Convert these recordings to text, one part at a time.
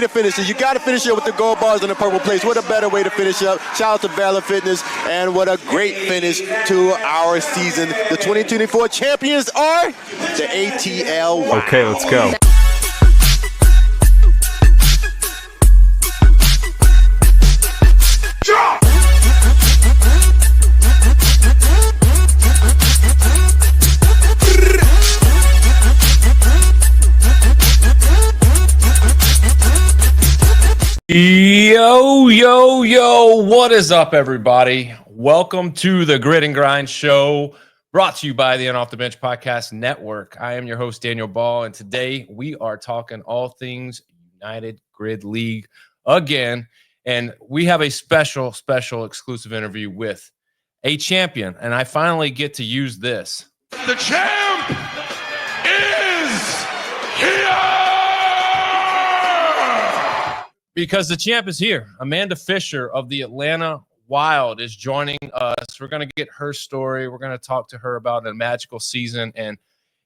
way to finish it. You got to finish it with the gold bars and the purple plates. What a better way to finish up. Shout out to Valor Fitness, and what a great finish to our season. The 2024 champions are the ATL. Wow. Okay, let's go. Yo, what is up, everybody? Welcome to the Grit and Grind Show, brought to you by the Off the Bench Podcast Network. I am your host, Daniel Ball, and today we are talking all things United Grid League again, and we have a special exclusive interview with a champion, and I finally get to use this. The champ is here! Because the champ is here. Amanda Fischer of the Atlanta Wild is joining us. We're going to get her story. We're going to talk to her about a magical season. And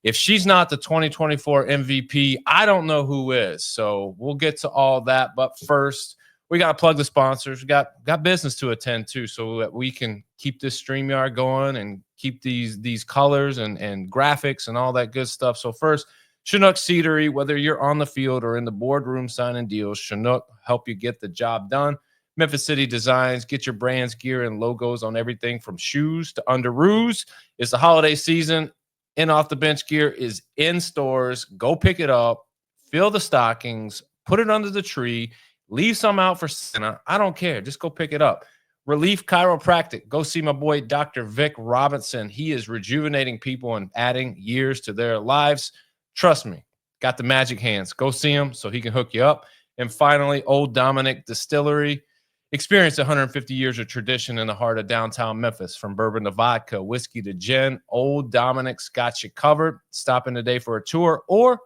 if she's not the 2024 MVP, I don't know who is. So we'll get to all that. But first, we got to plug the sponsors. We got business to attend to so that we can keep this StreamYard going and keep these colors and graphics and all that good stuff. So first, Chinook Seedery, whether you're on the field or in the boardroom signing deals, Chinook help you get the job done. Memphis City Designs, get your brands, gear, and logos on everything from shoes to underoos. It's the holiday season. Off the Bench gear is in stores. Go pick it up, fill the stockings, put it under the tree, leave some out for Santa. I don't care. Just go pick it up. Relief Chiropractic. Go see my boy, Dr. Vic Robinson. He is rejuvenating people and adding years to their lives. Trust me, got the magic hands. Go see him so he can hook you up. And finally, Old Dominic Distillery. Experience 150 years of tradition in the heart of downtown Memphis. From bourbon to vodka, whiskey to gin, Old Dominic's got you covered. Stop in today for a tour. Or,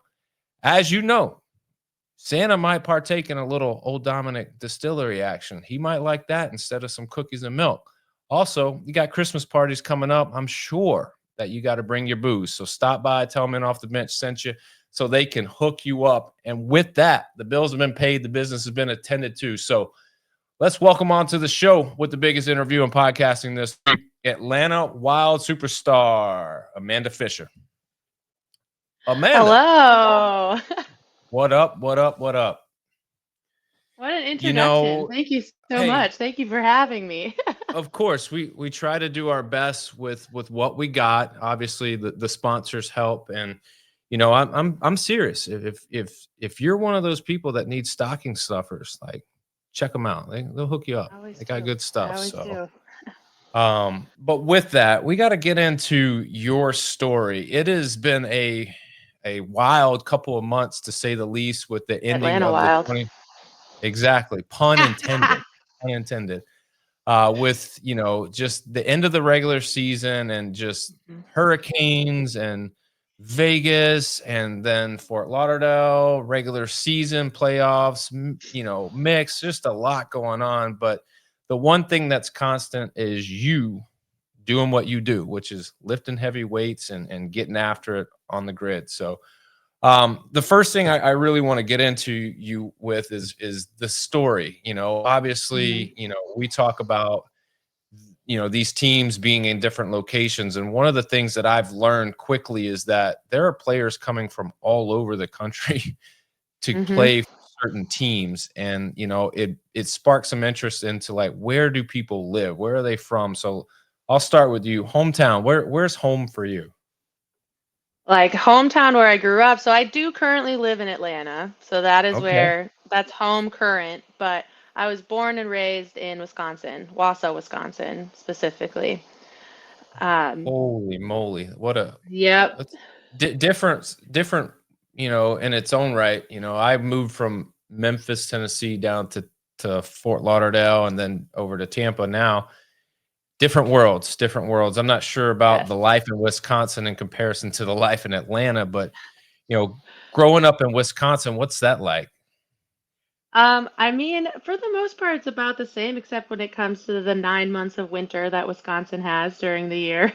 as you know, Santa might partake in a little Old Dominic Distillery action. He might like that instead of some cookies and milk. Also, you got Christmas parties coming up. I'm sure that you got to bring your booze. So stop by, tell them Off the Bench sent you so they can hook you up. And with that, the bills have been paid. The business has been attended to. So let's welcome on to the show with the biggest interview in podcasting this week, Atlanta Wild superstar, Amanda Fischer. Amanda. Hello. What up? What an introduction. Thank you so much. Thank you for having me. Of course, we try to do our best with what we got. Obviously, the sponsors help, and I'm serious. If you're one of those people that need stocking stuffers, like check them out. They'll hook you up. They got good stuff. So, but with that, we got to get into your story. It has been a wild couple of months, to say the least, with the ending Atlanta of Wild. the exactly, pun intended. Pun intended. With just the end of the regular season and just hurricanes and Vegas and then Fort Lauderdale, regular season playoffs, mix, just a lot going on. But the one thing that's constant is you doing what you do, which is lifting heavy weights and getting after it on the grid. So the first thing I really want to get into you with is the story. Obviously, we talk about, these teams being in different locations. And one of the things that I've learned quickly is that there are players coming from all over the country to play for certain teams. And, it sparks some interest into like, where do people live? Where are they from? So I'll start with you. Hometown. Where's home for you? Like hometown where I grew up. So I do currently live in Atlanta. So that is that's home current. But I was born and raised in Wisconsin, Wausau, Wisconsin, specifically. Holy moly. What a different, in its own right. I moved from Memphis, Tennessee down to Fort Lauderdale and then over to Tampa now. Different worlds. I'm not sure about the life in Wisconsin in comparison to the life in Atlanta, but, growing up in Wisconsin, what's that like? I mean, for the most part, it's about the same, except when it comes to the 9 months of winter that Wisconsin has during the year.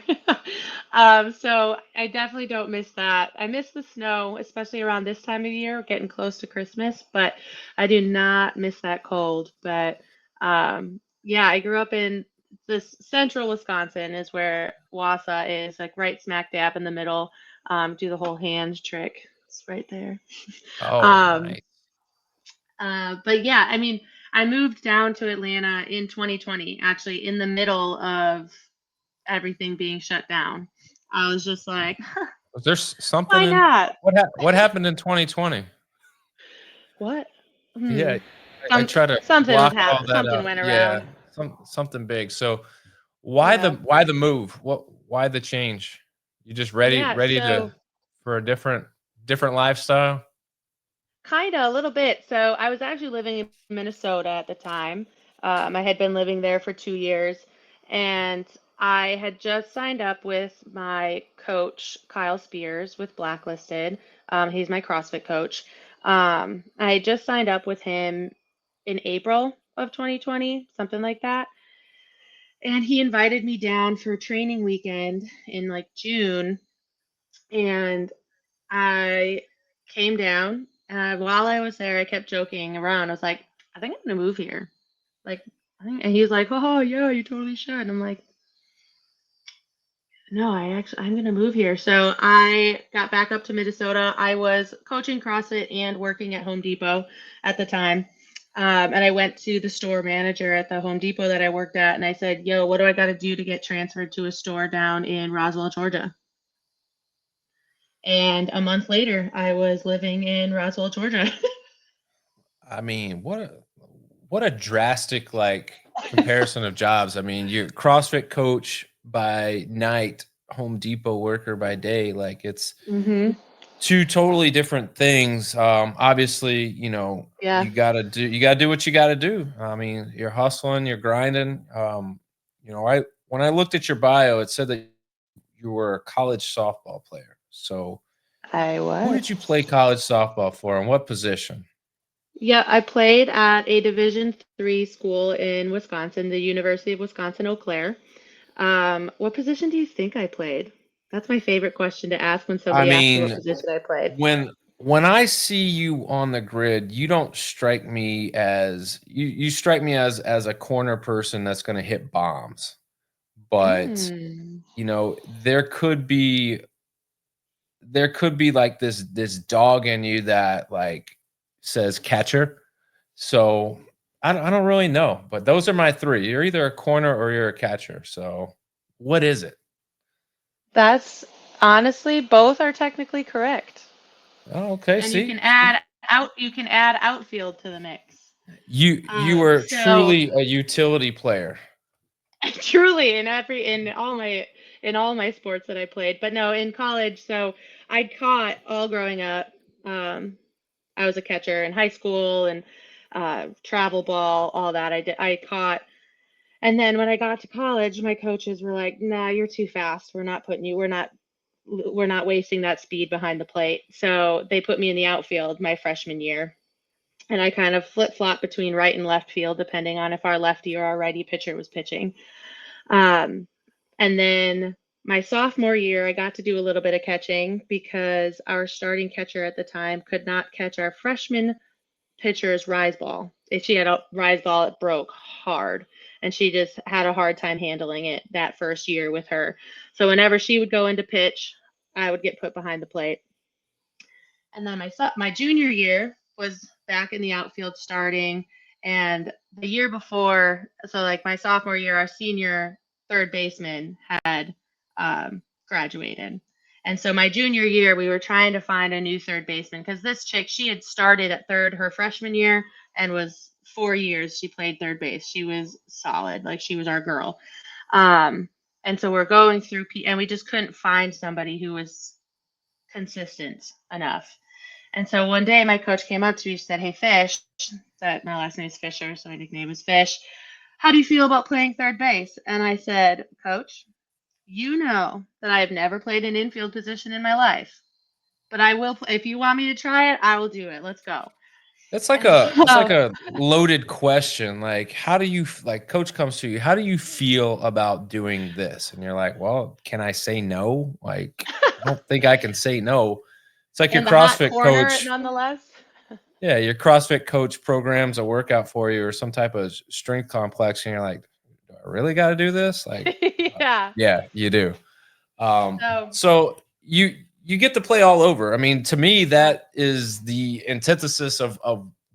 So I definitely don't miss that. I miss the snow, especially around this time of year, getting close to Christmas, but I do not miss that cold. But yeah, I grew up in this central Wisconsin is where Wausau is, like right smack dab in the middle. Do the whole hand trick. It's right there. Oh, Um, nice. but yeah, I mean, I moved down to Atlanta in 2020, actually in the middle of everything being shut down. I was just like, Was there something why in not? what happened in 2020? What? Yeah, I Some try to something was block all happening. that Something out. went Yeah, around. something big. So Yeah. why the move? Why the change? You just Yeah. ready So to for a different lifestyle? kind of a little bit. So I was actually living in Minnesota at the time. I had been living there for 2 years, and I had just signed up with my coach, Kyle Spears, with Blacklisted. He's my CrossFit coach. I had just signed up with him in April of 2020, something like that. And he invited me down for a training weekend in like June, and I came down. While I was there, I kept joking around. I was like, I think I'm gonna move here. Like, and he was like, oh yeah, you totally should. And I'm like, no, I'm gonna move here. So I got back up to Minnesota. I was coaching CrossFit and working at Home Depot at the time. And I went to the store manager at the Home Depot that I worked at, and I said, yo, what do I got to do to get transferred to a store down in Roswell, Georgia? And a month later, I was living in Roswell, Georgia. I mean, what a drastic like comparison of jobs. I mean, you're CrossFit coach by night, Home Depot worker by day. Like it's hmm two totally different things. Obviously, Yeah. you gotta do what you gotta do. I mean, you're hustling, you're grinding. I when I looked at your bio, it said that you were a college softball player. So I who was. did you play college softball for and what position? Yeah, I played at a Division III school in Wisconsin, the University of Wisconsin-Eau Claire. What position do you think I played? That's my favorite question to ask when I somebody asks me what mean, position I played. when I see you on the grid, you don't strike me as you strike me as a corner person that's going to hit bombs. But, Mm. there could be like this dog in you that like says catcher. So I don't really know, but those are my three. You're either a corner or you're a catcher. So what is it? That's honestly, both are technically correct. Oh, okay. And you See, can add outfield to the mix. you were So truly a utility player. truly in all my sports that I played, but no, in college, so I caught all growing up. Um, I was a catcher in high school and travel ball, all that I caught. And then when I got to college, my coaches were like, "Nah, you're too fast. We're not wasting that speed behind the plate." So they put me in the outfield my freshman year. And I kind of flip-flop between right and left field depending on if our lefty or our righty pitcher was pitching. Um, and then my sophomore year, I got to do a little bit of catching because our starting catcher at the time could not catch our freshman pitcher's rise ball. If she had a rise ball, it broke hard. And she just had a hard time handling it that first year with her. So whenever she would go into pitch, I would get put behind the plate. And then my junior year was back in the outfield starting. And the year before, so like my sophomore year, our senior third baseman had graduated. And so my junior year, we were trying to find a new third baseman because this chick, she had started at third her freshman year and was 4 years she played third base. She was solid, like she was our girl. And so we're going through, and we just couldn't find somebody who was consistent enough. And so one day my coach came up to me and said, "Hey, Fish," that my last name is Fisher, so my nickname is Fish. "How do you feel about playing third base?" And I said, "Coach, you know that I have never played an infield position in my life, but I will. If you want me to try it, I will do it. Let's go." It's like a loaded question. Like, how do you like coach comes to you, how do you feel about doing this? And you're like, well, can I say no? Like, I don't think I can say no. It's like your In the hot CrossFit corner, coach. nonetheless. Yeah, your CrossFit coach programs a workout for you or some type of strength complex, and you're like, do I really got to do this? Like, Yeah. yeah, you do. So So you get to play all over. I mean, to me, that is the antithesis of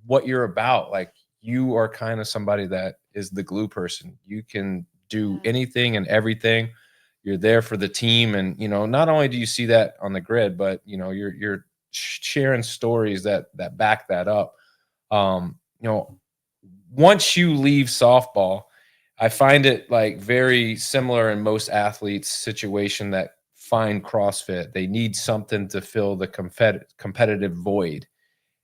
what you're about. Like, you are kind of somebody that is the glue person. You can do yeah. anything and everything. You're there for the team, and not only do you see that on the grid, but you're sharing stories that back that up. Once you leave softball, I find it like very similar in most athletes' situation that find CrossFit. They need something to fill the competitive void.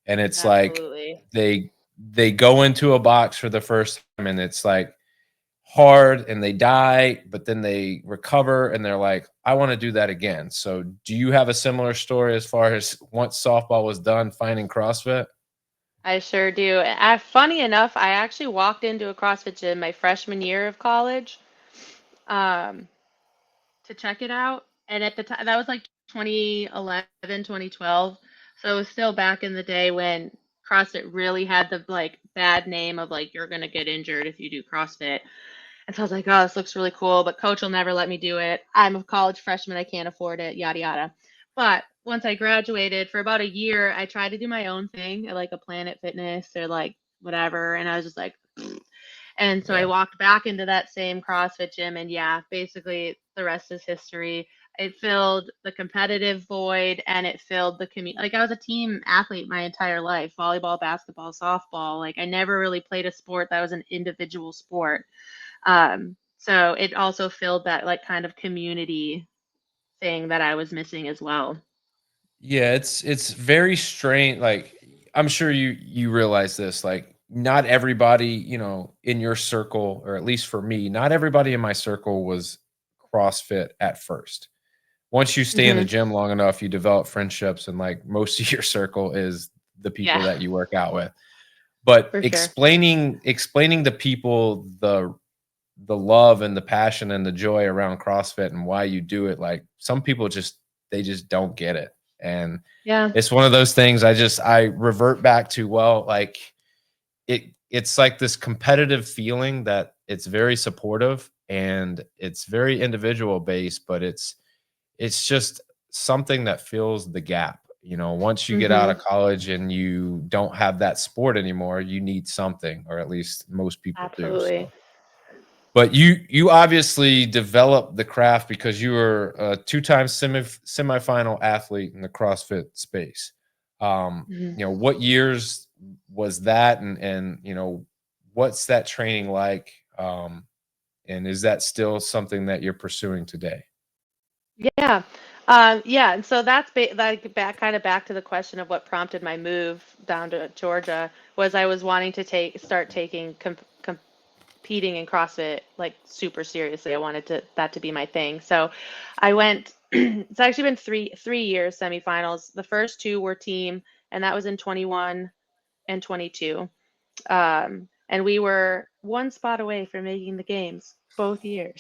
And it's like Absolutely. they go into a box for the first time and it's like hard and they die, but then they recover and they're like, I want to do that again. So do you have a similar story as far as once softball was done, finding CrossFit? I sure do. Funny enough, I actually walked into a CrossFit gym my freshman year of college um, to check it out. And at the time, that was like 2011, 2012. So it was still back in the day when CrossFit really had the like bad name of like, you're going to get injured if you do CrossFit. And so I was like, oh, this looks really cool, but coach will never let me do it. I'm a college freshman. I can't afford it, yada, yada. But once I graduated, for about a year, I tried to do my own thing at like a Planet Fitness or like whatever. And I was just like, and so I Yeah. walked back into that same CrossFit gym. And yeah, basically the rest is history. It filled the competitive void and it filled the community. Like I was a team athlete my entire life, volleyball, basketball, softball. Like I never really played a sport that was an individual sport. So it also filled that like kind of community thing that I was missing as well. Yeah, it's very strange. Like, I'm sure you realize this. Like, not everybody, in your circle, or at least for me, not everybody in my circle was CrossFit at first. Once you stay in the Hmm. gym long enough, you develop friendships, and like most of your circle is the people Yeah, that you work out with. But for sure. explaining to people the love and the passion and the joy around CrossFit and why you do it, like some people they just don't get it. And Yeah. it's one of those things I revert back to, well, like it's like this competitive feeling that it's very supportive and it's very individual based, but it's just something that fills the gap. Once you get out Hmm. of college and you don't have that sport anymore, you need something, or at least most people do. Absolutely. So, but you obviously developed the craft because you were a two-time semifinal athlete in the CrossFit space. Hmm. What years was that, and what's that training like? And is that still something that you're pursuing today? Yeah. Yeah. And so that's like back to the question of what prompted my move down to Georgia was I was wanting to start taking competing in CrossFit like super seriously. I wanted that to be my thing. So I went. It's actually been three years semifinals. The first two were team, and that was in 21 and 22. And we were one spot away from making the games both years.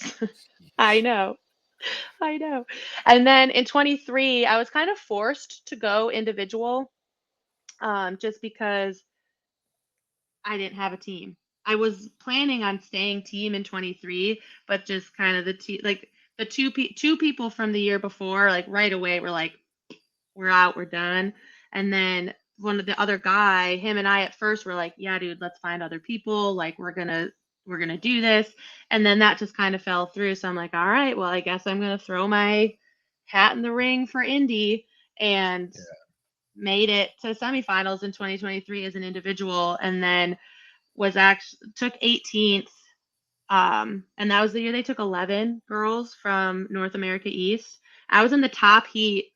I know, I know. And then in 23, I was kind of forced to go individual, just because I didn't have a team. I was planning on staying team in 23, but just kind of the two people from the year before, like right away, were like, we're out, we're done. And then one of the other guy, him and I at first were like, yeah, dude, let's find other people. Like we're gonna do this. And then that just kind of fell through. So I'm like, all right, well, I guess I'm gonna throw my hat in the ring for Indy and made it to semifinals in 2023 as an individual, and then was actually took 18th. And that was the year they took 11 girls from North America East. I was in the top heat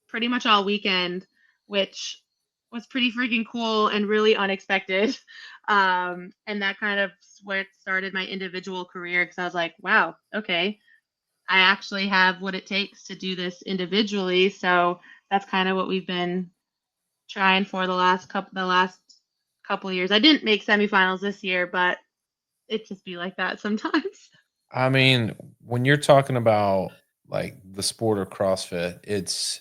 pretty much all weekend, which was pretty freaking cool and really unexpected. And that kind of where it started my individual career because I was like, wow, okay, I actually have what it takes to do this individually. So that's kind of what we've been trying for the last couple of years. I didn't make semifinals this year, but it just be like that sometimes. I mean, when you're talking about like the sport of CrossFit, it's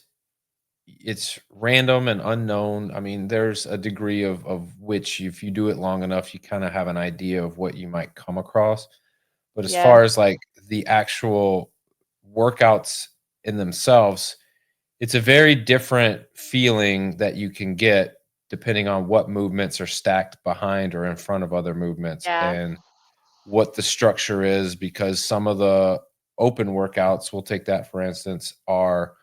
random and unknown. I mean, there's a degree of which if you do it long enough, you kind of have an idea of what you might come across. But as Yeah. far as like the actual workouts in themselves, it's a very different feeling that you can get depending on what movements are stacked behind or in front of other movements Yeah. and what the structure is, because some of the open workouts, we'll take that for instance, are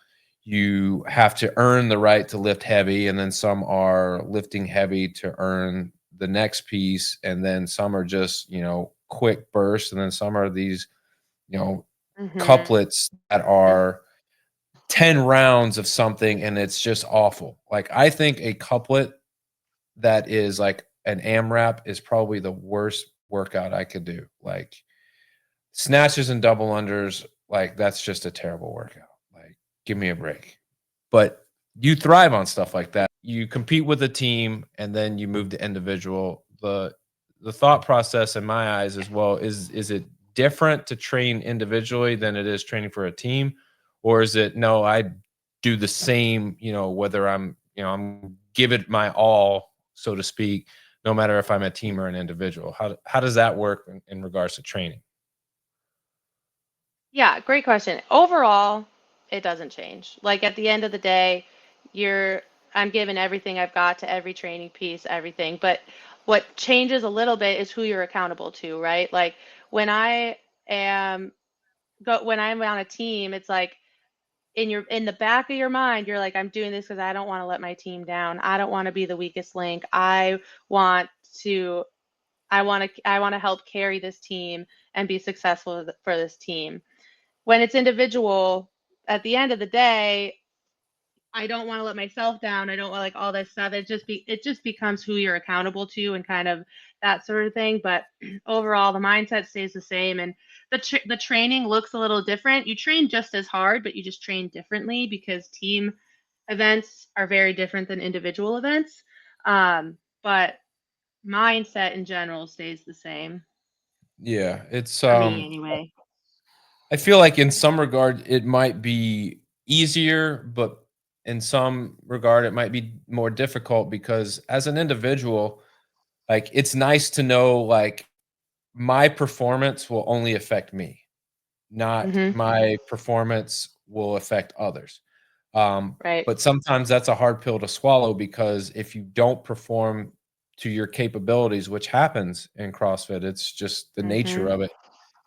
you have to earn the right to lift heavy, and then some are lifting heavy to earn the next piece, and then some are just, quick bursts, and then some are these, you know, Mhm. couplets that are 10 rounds of something and it's just awful. Like I think a couplet that is like an AMRAP is probably the worst workout I could do. Like snatches and double unders, like that's just a terrible workout. Like give me a break. But you thrive on stuff like that. You compete with a team and then you move to individual. The thought process in my eyes as well is it different to train individually than it is training for a team? Or is it no, I do the same, whether I'm give it my all, so to speak, no matter if I'm a team or an individual. How does that work in regards to training? Yeah, great question. Overall, it doesn't change. Like at the end of the day, you're I'm giving everything I've got to every training piece, everything. But what changes a little bit is who you're accountable to, right? Like when I am when I'm on a team, it's like in the back of your mind, you're like, I'm doing this because I don't want to let my team down. I don't want to be the weakest link. Want to I want to help carry this team and be successful for this team. When it's individual, at the end of the day, I don't want to let myself down. I don't want like all this stuff. It just becomes who you're accountable to and kind of that sort of thing. But overall, the mindset stays the same, and the training looks a little different. You train just as hard, but you just train differently because team events are very different than individual events. But mindset in general stays the same Yeah, it's for me anyway. I feel like in some regard it might be easier, but in some regard it might be more difficult because as an individual, like it's nice to know like my performance will only affect me, not Hmm. my performance will affect others. Um, Right. but sometimes that's a hard pill to swallow because if you don't perform to your capabilities, which happens in CrossFit, it's just the nature Hmm. of it.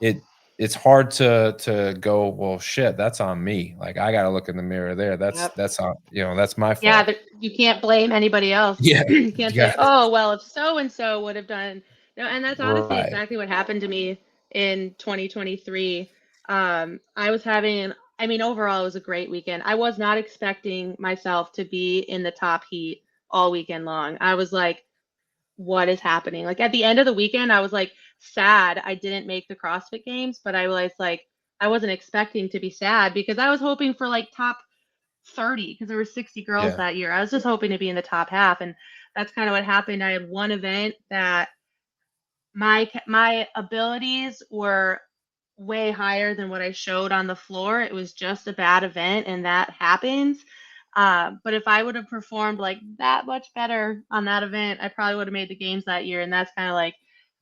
It it's hard to go, well, shit, that's on me. Like I got to look in the mirror there. That's Yep. that's on, that's my Yeah, fault. you can't blame anybody else. Yeah. You can't say, Yeah. "Oh, well, if so and so would have done." No, and that's honestly Right. exactly what happened to me in 2023. I was having, I mean, overall, it was a great weekend. I was not expecting myself to be in the top heat all weekend long. I was like, what is happening? Like at the end of the weekend, I was like sad I didn't make the CrossFit games, but I was like, I wasn't expecting to be sad because I was hoping for like top 30 because there were 60 girls Yeah. that year. I was just hoping to be in the top half, and that's kind of what happened. I had one event that my abilities were way higher than what I showed on the floor. It was just a bad event, and that happens. But if I would have performed like that much better on that event, I probably would have made the games that year. And that's kind of like,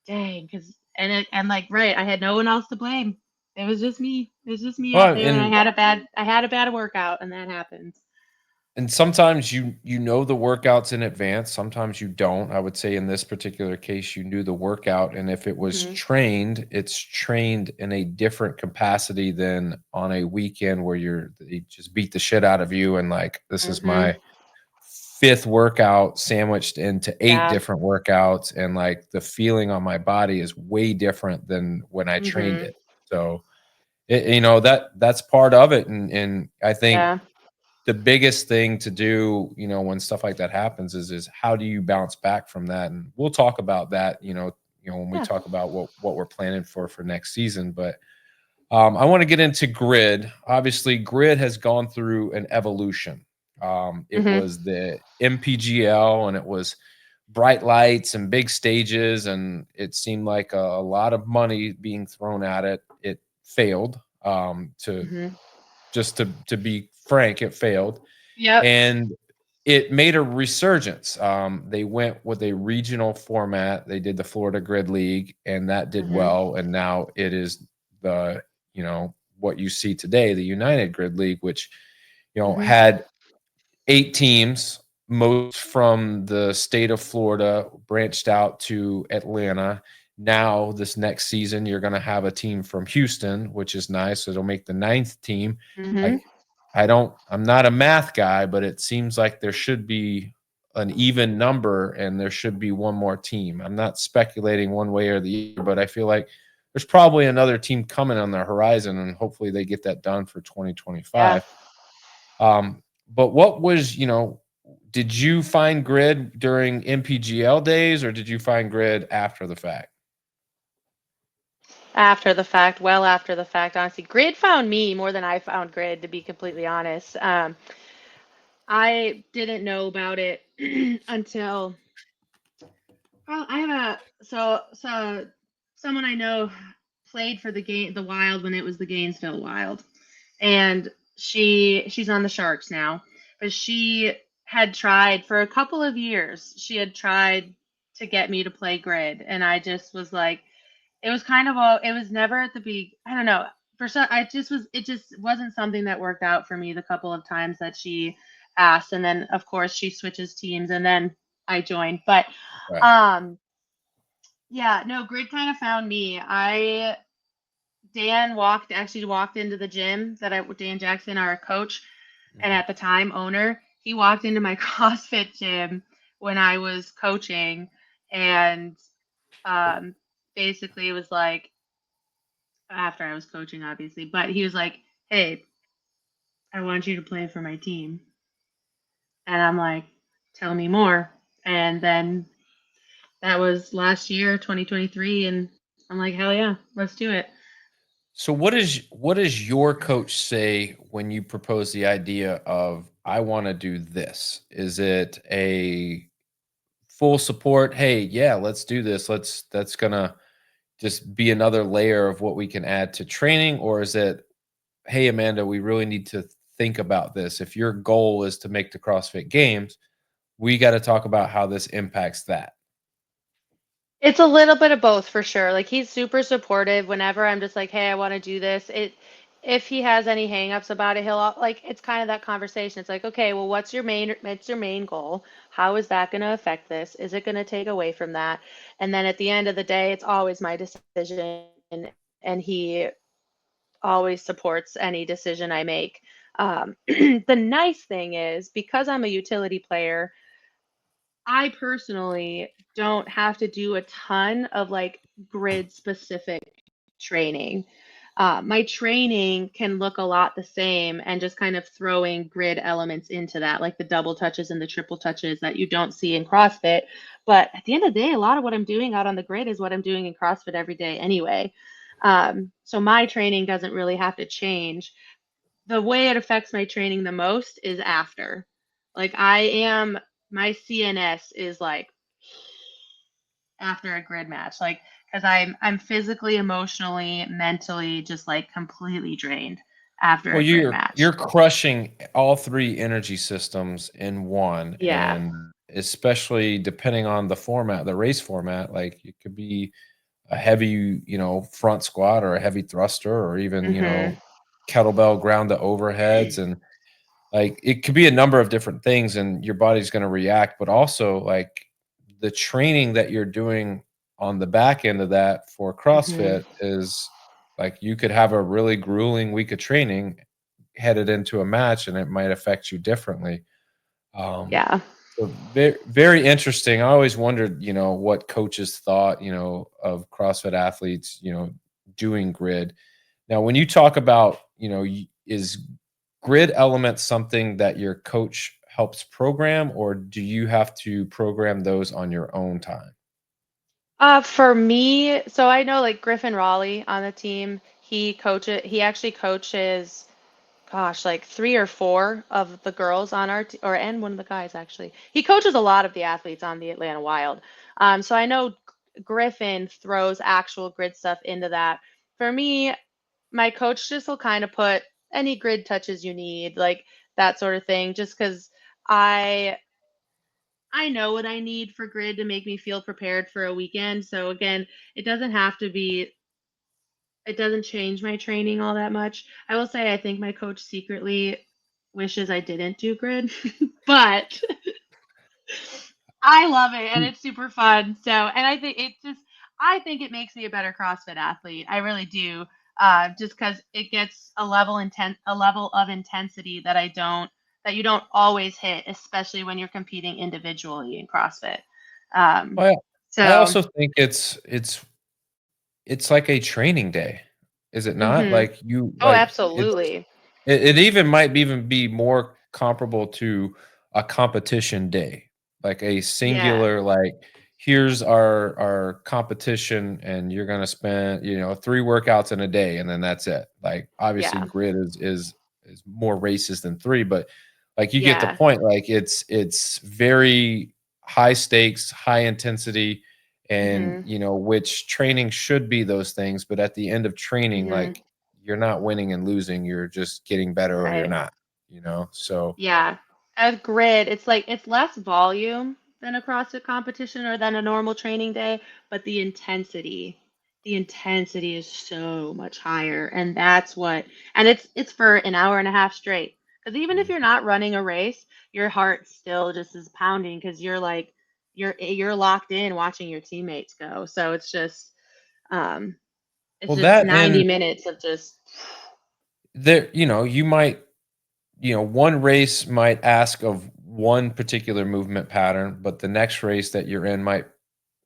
dang, because and like right, I had no one else to blame. It was just me. It was just me out Well, there, and I had a bad workout, and that happens. and sometimes you know the workouts in advance, sometimes you don't. I would say in this particular case, you knew the workout, and if it was Hmm. trained, it's trained in a different capacity than on a weekend where they just beat the shit out of you and like this is Hmm. my fifth workout sandwiched into eight Yeah. different workouts, and like the feeling on my body is way different than when I trained Hmm. it. So that's part of it, and I think Yeah. the biggest thing to do, when stuff like that happens is how do you bounce back from that? And we'll talk about that, when we Yeah. talk about what we're planning for next season. But I want to get into grid. Obviously, grid has gone through an evolution. It Hmm. was the MPGL, and it was bright lights and big stages, and it seemed like a lot of money being thrown at it. It failed. To Hmm. just to be frank, it failed, Yep. and it made a resurgence. They went with a regional format. They did the Florida Grid League, and that did Hmm. well. And now it is the, what you see today, the United Grid League, which, Hmm. had 8 teams, most from the state of Florida, branched out to Atlanta. Now, this next season, you're going to have a team from Houston, which is nice. It'll make the 9th team. Hmm. Like, I'm not a math guy, but it seems like there should be an even number and there should be one more team. I'm not speculating one way or the other, but I feel like there's probably another team coming on the horizon, and hopefully they get that done for Yeah. 2025. But what was, did you find grid during MPGL days, or did you find grid after the fact? After the fact, well after the fact, honestly. Grid found me more than I found Grid, to be completely honest. I didn't know about it until, well, I have so someone I know played for the Wild when it was the Gainesville Wild, and she's on the Sharks now, but she had tried for a couple of years. She had tried to get me to play Grid, and I just was like, it was kind of it was never at the I don't know. For some, it just wasn't something that worked out for me the couple of times that she asked. And then of course she switches teams and then I joined. But Right. yeah, no, Grid kind of found me. Dan actually walked into the gym Dan Jackson, our coach, and at the time owner, he walked into my CrossFit gym when I was coaching, and basically it was like, after I was coaching, obviously, but he was like, "Hey, I want you to play for my team." And I'm like, "Tell me more." And then that was last year, 2023, and I'm like, "Hell yeah, let's do it." So what does your coach say when you propose the idea of, I want to do this? Is it a full support? Hey, yeah, let's do this. That's gonna just be another layer of what we can add to training, or is it, hey, Amanda, we really need to think about this. If your goal is to make the CrossFit Games, we got to talk about how this impacts that. It's a little bit of both for sure. Like he's super supportive whenever I'm just like, "Hey, I want to do this." If he has any hangups about it, like, it's kind of that conversation. It's like, "Okay, well, what's your main goal? How is that going to affect this? Is it going to take away from that?" And then at the end of the day, it's always my decision, and he always supports any decision I make. The nice thing is, because I'm a utility player, I personally don't have to do a ton of like grid specific training. My training can look a lot the same and just kind of throwing grid elements into that, like the double touches and the triple touches that you don't see in CrossFit. But at the end of the day, a lot of what I'm doing out on the grid is what I'm doing in CrossFit every day anyway. So my training doesn't really have to change. The way it affects my training the most is after. Like my CNS is like after a grid match, like, because I'm physically, emotionally, mentally just like completely drained after Well, a grid you're match. crushing all 3 energy systems in one, Yeah. and especially depending on the format, the race format, like it could be a heavy, front squat, or a heavy thruster, or even, Mhm. kettlebell ground to overheads, and like it could be a number of different things, and your body's going to react. But also, like, the training that you're doing on the back end of that for Mhm. CrossFit is, like, you could have a really grueling week of training headed into a match, and it might affect you differently. um Yeah. so very, very interesting. I always wondered, what coaches thought, of CrossFit athletes, doing grid. Now, when you talk about, is grid element something that your coach helps program, or do you have to program those on your own time? For me, so I know like Griffin Raleigh on the team, he actually coaches gosh, like 3 or 4 of the girls on our and one of the guys actually. He coaches a lot of the athletes on the Atlanta Wild. So I know Griffin throws actual grid stuff into that. For me, my coach just will kind of put any grid touches you need, like that sort of thing, just because I I know what I need for grid to make me feel prepared for a weekend. So again, it doesn't have to be it doesn't change my training all that much. I will say I think my coach secretly wishes I didn't do grid, but I love it and it's super fun. So, and I think it makes me a better CrossFit athlete. I really do. Just because it gets a level of intensity that you don't always hit, especially when you're competing individually in CrossFit. Um, Well, I so, also think it's like a training day, is it not? mhm. Like you Oh, like absolutely. it even might even be more comparable to a competition day, like a Yeah. singular, like here's our competition, and you're gonna spend, 3 workouts in a day, and then that's it. Like obviously, Yeah. grid is more races than three, but like you get the Yeah. point. Like it's very high stakes, high intensity, and Mhm. which training should be those things, but at the end of training, Mhm. like you're not winning and losing, you're just getting better or you're Right. not. So Yeah. At grid, it's like it's less volume than a CrossFit competition or than a normal training day, but the intensity is so much higher. And it's for an hour and a half straight. Because even if you're not running a race, your heart still just is pounding because you're locked in watching your teammates go. So um it's well, just that 90 and minutes of just there, you might, one race might ask of one particular movement pattern, but the next race that you're in might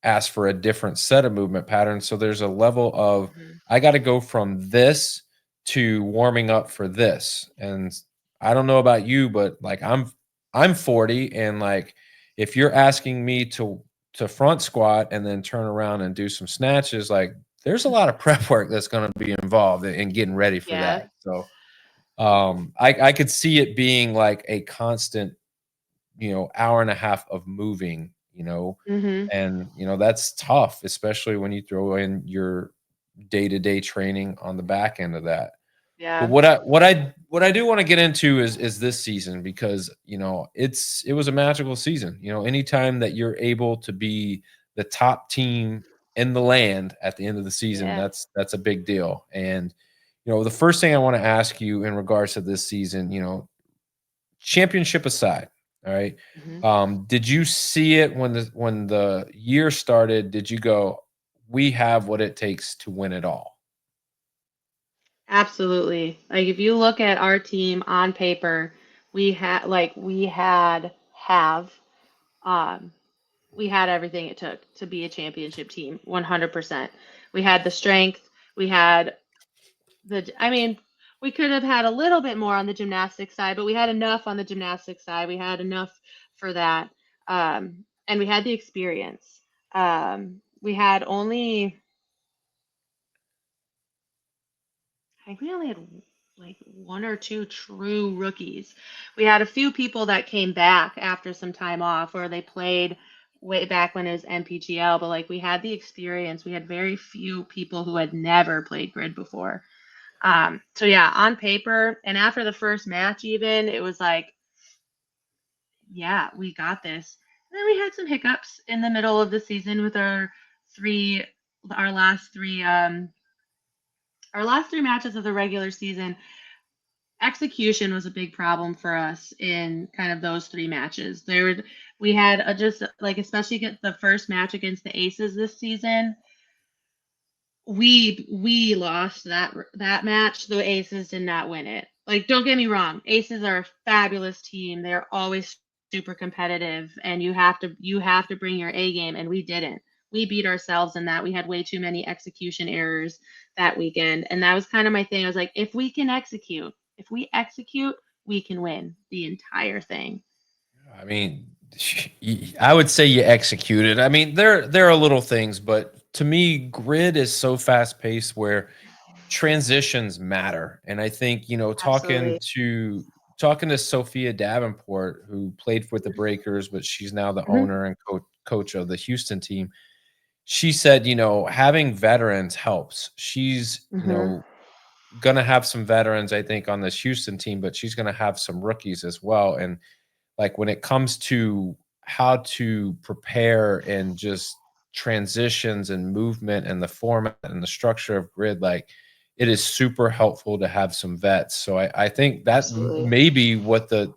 ask for a different set of movement patterns. So there's a level of, Mhm. I got to go from this to warming up for this. And I don't know about you, but like I'm 40, and like if you're asking me to front squat and then turn around and do some snatches, like there's a lot of prep work that's going to be involved in getting ready for Yeah. that. So I could see it being like a constant, hour and a half of moving, Mhm. and that's tough, especially when you throw in your day-to-day training on the back end of that. But Yeah. what I do want to get into is this season, because it was a magical season. Anytime that you're able to be the top team in the land at the end of the season, Yeah. that's a big deal. And the first thing I want to ask you in regards to this season, championship aside, all right. Mhm. Did you see it when the year started? Did you go, we have what it takes to win it all? Absolutely. Like if you look at our team on paper, we had have um we had everything it took to be a championship team, 100%. We had the strength, we had I mean, we could have had a little bit more on the gymnastics side, but we had enough on the gymnastics side. We had enough for that. And we had the experience. We had only I think we only had like 1 or 2 true rookies. We had a few people that came back after some time off, or they played way back when it was MPGL, but like we had the experience. We had very few people who had never played grid before. So yeah, on paper and after the first match, even it was like, yeah, we got this. And then we had some hiccups in the middle of the season with three, our last three, our last 3 matches of the regular season. Execution was a big problem for us in kind of those 3 matches. We had just like especially get the first match against the Aces this season. We lost that match. The Aces did not win it. Like don't get me wrong, Aces are a fabulous team. They're always super competitive, and you have to bring your A game, and we didn't. We beat ourselves in that. We had way too many execution errors that weekend, and that was kind of my thing. I was like, if we execute, we can win the entire thing. I mean, I would say you executed. I mean, there are little things, but to me, grid is so fast paced where transitions matter. And I think, talking Absolutely. to Sophia Davenport, who played with the Breakers, but she's now the Mhm. owner and coach of the Houston team. She said, having veterans helps. She's, Mhm. going to have some veterans, I think, on this Houston team, but she's going to have some rookies as well. And like when it comes to how to prepare and just transitions and movement and the format and the structure of grid, like it is super helpful to have some vets. So I think that Absolutely. may be what the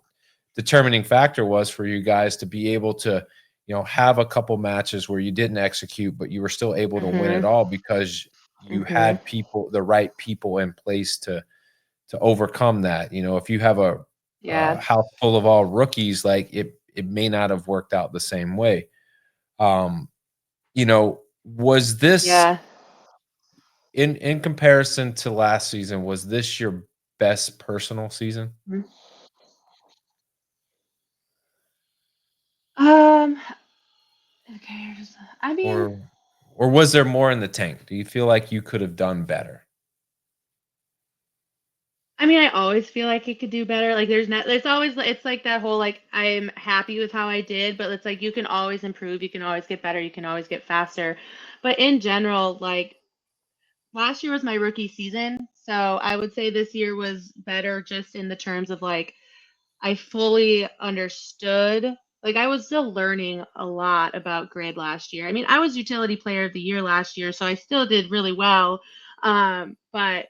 determining factor was for you guys to be able to, have a couple matches where you didn't execute, but you were still able to win it Mhm. all because you Mhm. had the right people in place to overcome that. If you have a Yeah. house full of all rookies, like it may not have worked out the same way. Um, was this Yeah. in comparison to last season, was this your best personal season? Mhm. Um. Okay. I mean, Or or was there more in the tank? Do you feel like you could have done better? I always feel like it could do better. Like there's always it's like that whole like I'm happy with how I did, but it's like you can always improve, you can always get better, you can always get faster. But in general, like last year was my rookie season, so I would say this year was better just in the terms of like I fully understood. Like I was still learning a lot about grid last year. I was utility player of the year last year, so I still did really well. But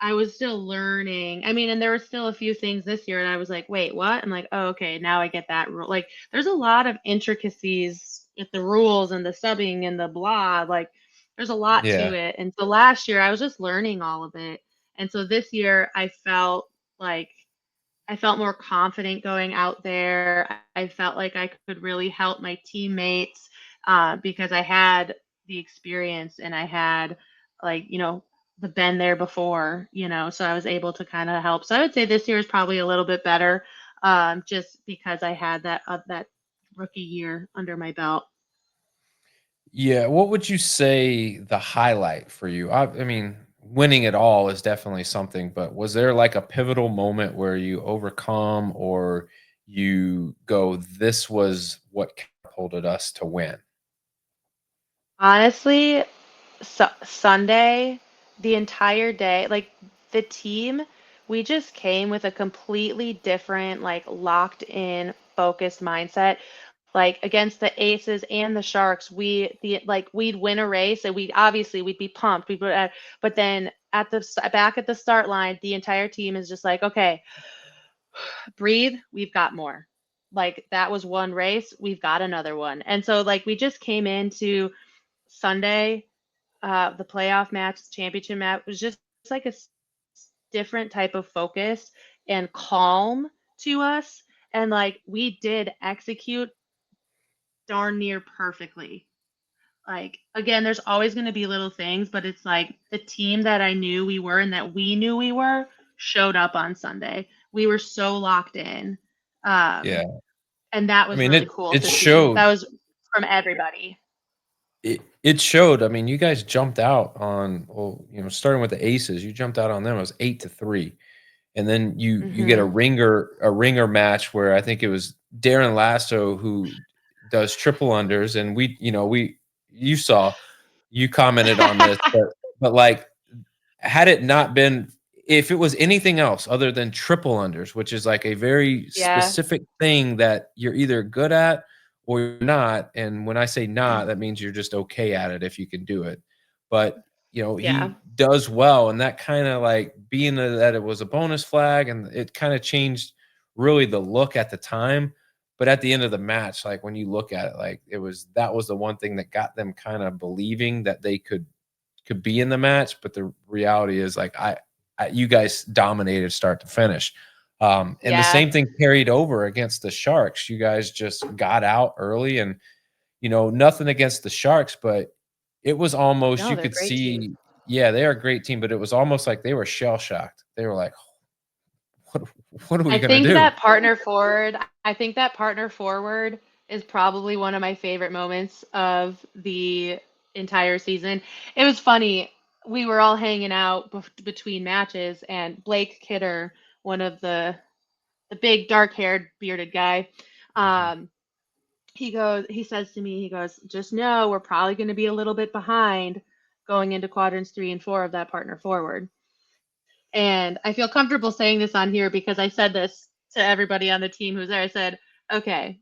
I was still learning. And there were still a few things this year, and I was like, wait, what? I'm like, oh, okay, now I get that rule. Like, there's a lot of intricacies with the rules and the subbing and the blah. Like, there's a lot Yeah. to it. And so last year, I was just learning all of it. And so this year, like I felt more confident going out there. I felt like I could really help my teammates because I had the experience and I had like the been there before, so I was able to kind of help. So I would say this year is probably a little bit better, just because I had that rookie year under my belt. Yeah, what would you say the highlight for you? I mean, winning it all is definitely something, but was there like a pivotal moment where you overcome or you go, this was what catapulted us to win? Honestly, Sunday, the entire day, like the team, we just came with a completely different, like locked in, focused mindset. Like against the Aces and the Sharks, we'd win a race and we'd be pumped. But then back at the start line, the entire team is just like, okay, breathe. We've got more. Like that was one race, we've got another one. And so like we just came into Sunday, the playoff match, the championship match was just like different type of focus and calm to us. And like we did execute darn near perfectly. Like again, there's always going to be little things, but it's like the team that I knew we were and that we knew we were showed up on Sunday. We were so locked in. Um, Yeah. and that I was mean, really it cool it to see. showed That was from everybody. it showed. I mean, you guys jumped out on, well, starting with the Aces, you jumped out on them. It was 8-3. And then you get a Hmm. ringer match where I think it was Darren Lasso who does triple unders, and you saw, you commented on this, but like, had it not been, if it was anything else other than triple unders, which is like a very Yeah. specific thing that you're either good at or you're not, and when I say not, that means you're just okay at it if you can do it. But Yeah. he does well, and that kind of like being that it was a bonus flag, and it kind of changed really the look at the time. But at the end of the match, like when you look at it, like that was the one thing that got them kind of believing that they could be in the match. But the reality is, like, you guys dominated start to finish. And the Yeah. same thing carried over against the Sharks. You guys just got out early, and nothing against the Sharks, but it was almost, No, you they're a could great team. see, yeah, they are a great team, but it was almost like they were shell shocked. They were like, what, what are we I gonna think do? that partner forward, I think that partner forward is probably one of my favorite moments of the entire season. It was funny. we were all hanging out between matches, and Blake Kidder, one of the big dark-haired bearded guy, he says to me, he goes, just know we're probably going to be a little bit behind going into quadrants 3 and 4 of that partner forward. And I feel comfortable saying this on here because I said this to everybody on the team who was there. I said, okay,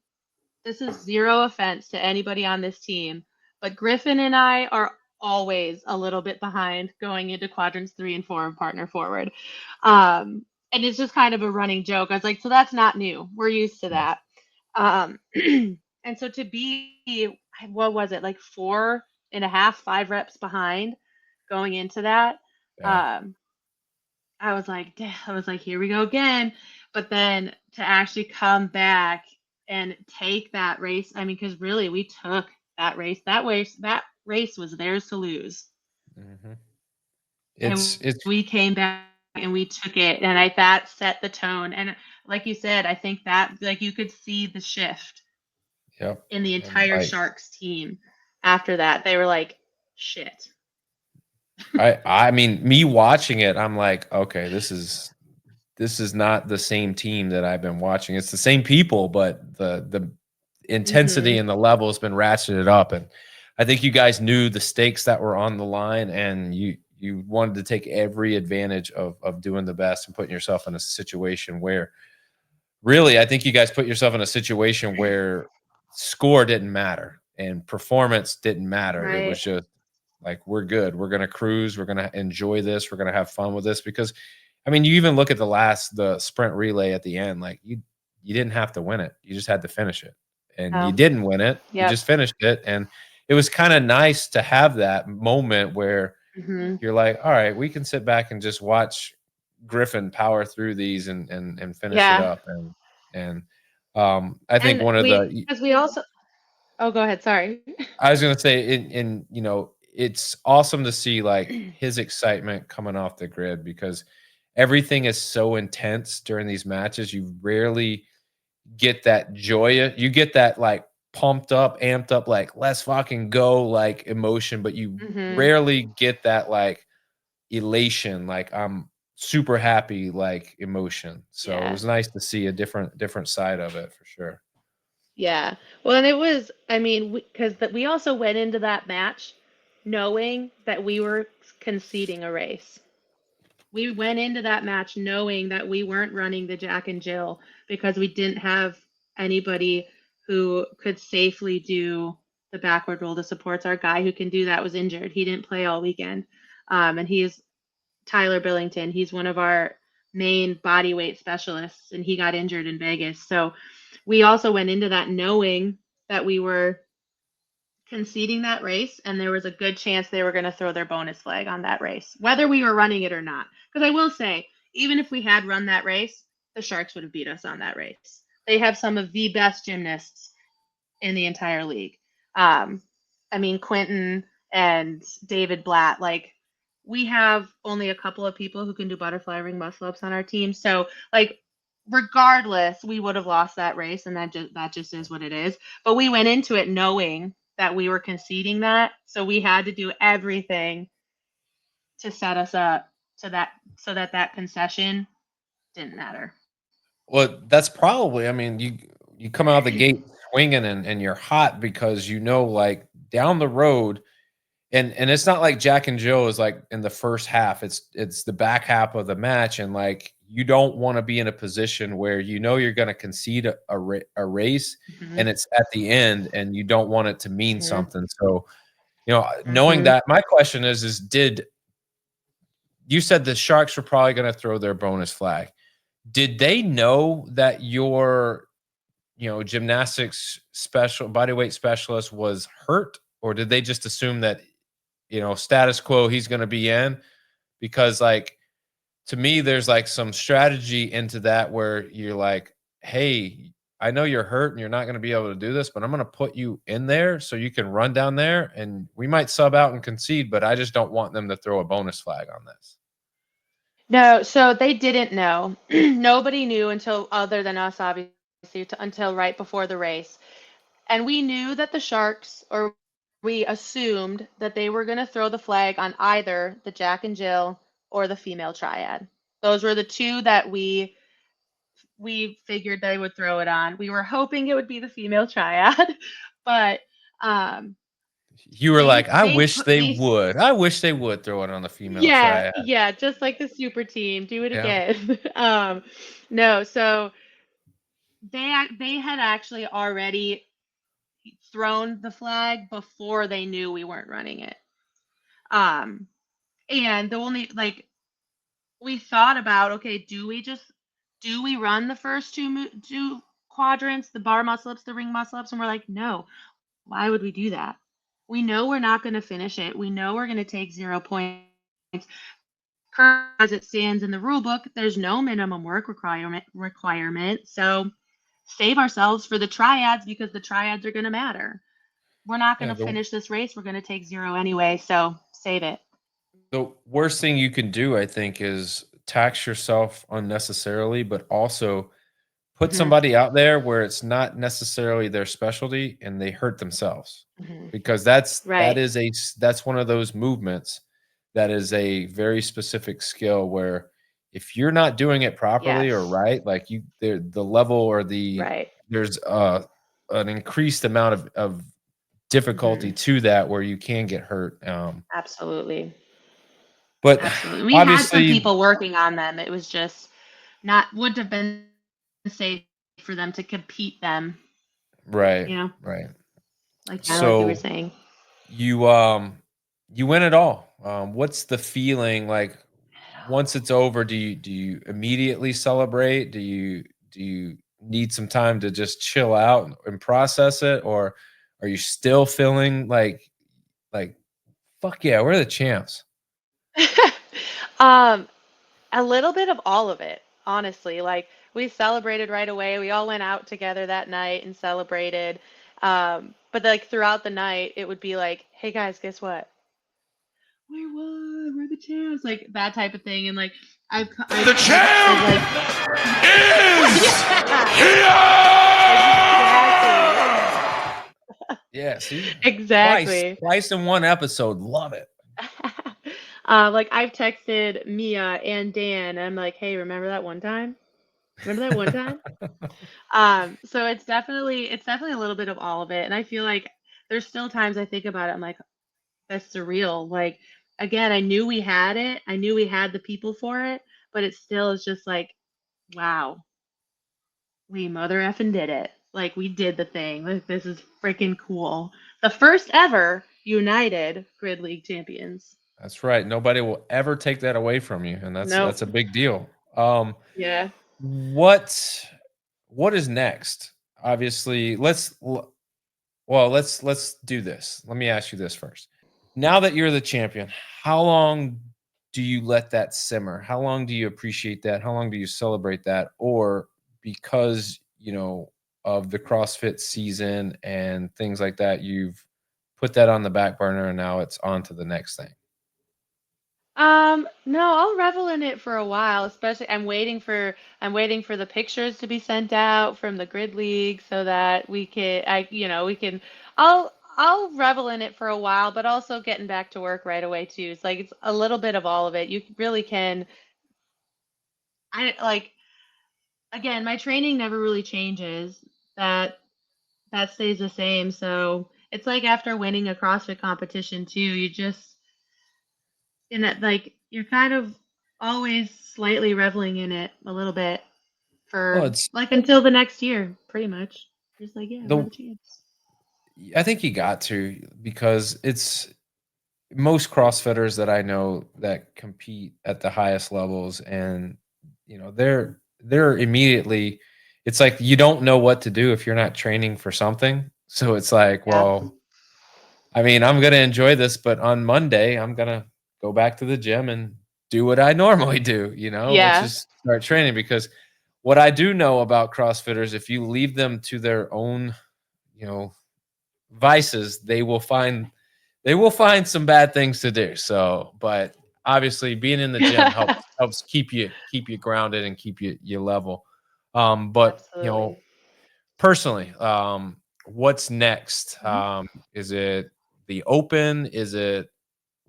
this is zero offense to anybody on this team, but Griffin and I are always a little bit behind going into quadrants 3 and 4 of partner forward. And it's just kind of a running joke. I was like, so that's not new. We're used to that. And so to be, what was it, like 4.5, 5 reps behind going into that, Yeah. I was like, here we go again. But then to actually come back and take that race, I mean, because really we took that race. That race was theirs to lose. Mm-hmm. And It's we came back and we took it, and that set the tone. And like you said, I think that like you could see the shift yep. in the And entire Sharks team after that. They were like, shit. I mean, me watching it, I'm like, okay, this is not the same team that I've been watching. It's the same people, but the intensity and the level has been ratcheted up. And I think you guys knew the stakes that were on the line, and you wanted to take every advantage of doing the best and putting yourself in a situation where really, I think you guys put yourself in a situation where score didn't matter and performance didn't matter. It was Right. just like, we're good. We're going to cruise. We're going to enjoy this. We're going to have fun with this. Because, I mean, you even look at the sprint relay at the end, like you didn't have to win it. You just had to finish it. And you Oh, didn't win it. You yep. just finished it. And it was kind of nice to have that moment where you're like, all right, we can sit back and just watch Griffin power through these and finish it Yeah. up. And I think And one of because we also, oh, go ahead. Sorry. I was gonna say, in it's awesome to see like his excitement coming off the grid, because everything is so intense during these matches. You rarely get that joy. You get that like pumped up, amped up, like let's fucking go like emotion, but you rarely get that like elation, like I'm super happy like emotion. So it Yeah. was nice to see a different side of it for sure. Yeah. Well, and it was, I mean, because we also went into that match knowing that we were conceding a race. We went into that match knowing that we weren't running the Jack and Jill because we didn't have anybody who could safely do the backward roll to supports. Our guy who can do that was injured. He didn't play all weekend. And he's Tyler Billington. He's one of our main body weight specialists, and he got injured in Vegas. So we also went into that knowing that we were conceding that race, and there was a good chance they were going to throw their bonus flag on that race, whether we were running it or not. Because I will say, even if we had run that race, the Sharks would have beat us on that race. They have some of the best gymnasts in the entire league. I mean, Quentin and David Blatt, like, we have only a couple of people who can do butterfly ring muscle ups on our team. So, like, regardless, we would have lost that race, and that just is what it is. But we went into it knowing that we were conceding that, so we had to do everything to set us up so that concession didn't matter. Well, that's probably, I mean, you come out of the gate swinging and you're hot because like down the road, and it's not like Jack and Jill is like in the first half. It's the back half of the match, and like you don't want to be in a position where you're going to concede a race, and it's at the end, and you don't want it to mean something. So, knowing that, my question is did you said the Sharks were probably going to throw their bonus flag? Did they know that your gymnastics bodyweight specialist was hurt, or did they just assume that status quo, he's going to be in? Because like, to me, there's like some strategy into that where you're like, hey, I know you're hurt and you're not going to be able to do this, but I'm going to put you in there so you can run down there, and we might sub out and concede, but I just don't want them to throw a bonus flag on this. No, so they didn't know. Nobody knew until, other than us, obviously, until right before the race. And we knew that the Sharks, or we assumed that they were going to throw the flag on either the Jack and Jill or the female triad. Those were the two that we figured they would throw it on. We were hoping it would be the female triad, but You were like, I they wish put they they would. I wish they would throw it on the female yeah, triad. yeah, just like the super team, do it Yeah. again. No, so they had actually already thrown the flag before they knew we weren't running it. And the only like we thought about, okay, do we run the first two quadrants, the bar muscle ups, the ring muscle ups, and we're like, no, why would we do that? We know we're not going to finish it. We know we're going to take 0 points. Currently, as it stands in the rule book, there's no minimum work requirement. So save ourselves for the triads because the triads are going to matter. We're not going Yeah, to finish this race. We're going to take 0 anyway. So save it. the worst thing you can do, I think, is tax yourself unnecessarily, but also put Mhm. somebody out there where it's not necessarily their specialty and they hurt themselves. Mhm. Because that's Right. that's one of those movements that is a very specific skill where if you're not doing it properly or Yes. right, like the level or Right. there's an increased amount of difficulty Mhm. to that where you can get hurt. Absolutely. But Absolutely. We had some obviously, people working on them. It was just wouldn't have been safe for them to compete them, right, you know, right. like kind of like you were So saying. you win it all. What's the feeling like once it's over? Do you immediately celebrate? Do you need some time to just chill out and process it, or are you still feeling like fuck yeah, we're the champs? um, a little bit of all of it, honestly. Like we celebrated right away. We all went out together that night and celebrated. But like throughout the night, it would be like, "Hey guys, guess what? We won. We're the champs." Like that type of thing. And like The champ like is Yeah, see, twice, exactly. twice in one episode. Love it. Like I've texted Mia and Dan. And I'm like, "Hey, remember that one time? Remember that one time?" So it's definitely a little bit of all of it. And I feel like there's still times I think about it, I'm like, that's surreal. Like again, I knew we had it. I knew we had the people for it, but it still is just like, wow, we mother effing did it. Like we did the thing. Like this is freaking cool. The first ever United Grid League champions. That's right. Nobody will ever take that away from you, and that's Nope. a big deal. Yeah. What what is next? Obviously, let's do this. Let me ask you this first. Now that you're the champion, how long do you let that simmer? How long do you appreciate that? How long do you celebrate that? Or because, of the CrossFit season and things like that, you've put that on the back burner and now it's on to the next thing. No, I'll revel in it for a while, especially I'm waiting for the pictures to be sent out from the grid league so that we can I'll revel in it for a while, but also getting back to work right away too. It's like it's a little bit of all of it. You really can I like again, my training never really changes. That that stays the same. So it's like after winning a CrossFit competition too, you just in that like you're kind of always slightly reveling in it a little bit Well, for it's like until the next year, pretty much. Just like, yeah, we're the the champs. I think you got to because it's most CrossFitters that I know that compete at the highest levels and they're immediately it's like you don't know what to do if you're not training for something. So it's like, Yeah. well, I mean, I'm going to enjoy this, but on Monday I'm going to go back to the gym and do what I normally do, which Yeah. is start training because what I do know about CrossFitters, if you leave them to their own, you know, vices, they will find some bad things to do. So, but obviously being in the gym helps keep you grounded and keep you level. But Absolutely. personally, what's next? Mhm. Is it the Open? Is it